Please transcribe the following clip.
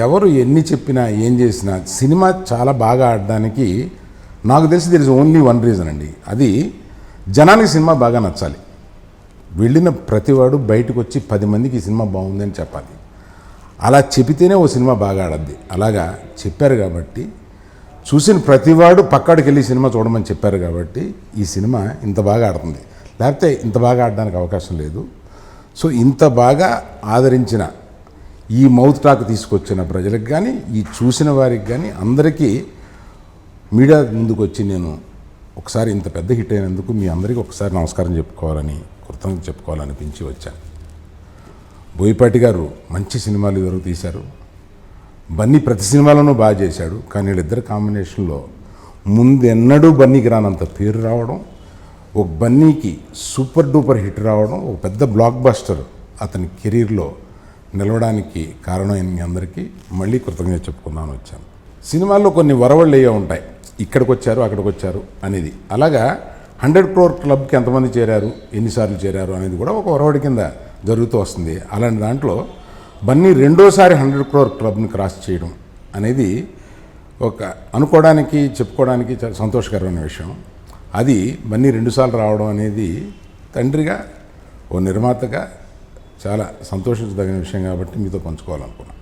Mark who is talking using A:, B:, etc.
A: ఎవరు ఎన్ని చెప్పినా ఏం చేసినా సినిమా చాలా బాగా ఆడడానికి నాకు తెలిసి there is only one reason అండి. అది జనానికి సినిమా బాగా నచ్చాలి. వెళ్ళిన ప్రతివాడు బయటకు వచ్చి 10 మందికి ఈ సినిమా బాగుందని చెప్పాలి. అలా చెబితేనే ఓ సినిమా బాగా ఆడద్ది. అలాగా చెప్పారు కాబట్టి, చూసిన ప్రతివాడు పక్కాడికి వెళ్ళి సినిమా చూడమని చెప్పారు కాబట్టి ఈ సినిమా ఇంత బాగా ఆడుతుంది. లేకపోతే ఇంత బాగా ఆడడానికి అవకాశం లేదు. సో ఇంత బాగా ఆదరించిన ఈ మౌత్ టాక్ తీసుకొచ్చిన ప్రజలకు కానీ, ఈ చూసిన వారికి కానీ అందరికీ మీడియా ముందుకు వచ్చి నేను ఒకసారి ఇంత పెద్ద హిట్ అయినందుకు మీ అందరికీ ఒకసారి నమస్కారం చెప్పుకోవాలని, కృతజ్ఞత చెప్పుకోవాలనిపించి వచ్చాను. బోయపాటి గారు మంచి సినిమాలు ఇదివరకు తీశారు. బన్నీ ప్రతి సినిమాలోనూ బాగా చేశాడు. కానీ వీళ్ళిద్దరు కాంబినేషన్లో ముందెన్నడూ బన్నీకి రానంత పేరు రావడం, ఒక బన్నీకి సూపర్ డూపర్ హిట్ రావడం, ఒక పెద్ద బ్లాక్ బస్టర్ అతని కెరీర్లో నిలవడానికి కారణమైన మీ అందరికీ మళ్ళీ కృతజ్ఞత చెప్పుకుందామని వచ్చాను. సినిమాల్లో కొన్ని వరవళ్ళు అయ్యే ఉంటాయి, ఇక్కడికి వచ్చారు అక్కడికి వచ్చారు అనేది. అలాగా 100 crore క్లబ్కి ఎంతమంది చేరారు, ఎన్నిసార్లు చేరారు అనేది కూడా ఒక వరవడి కింద జరుగుతూ వస్తుంది. అలాంటి దాంట్లో బన్నీ రెండోసారి 100 crore క్లబ్ని క్రాస్ చేయడం అనేది ఒక అనుకోవడానికి చెప్పుకోవడానికి చాలా సంతోషకరమైన విషయం. అది బన్నీ 2 సార్లు రావడం అనేది తండ్రిగా ఓ నిర్మాతగా చాలా సంతోషించదగిన విషయం కాబట్టి మీతో పంచుకోవాలనుకున్నాను.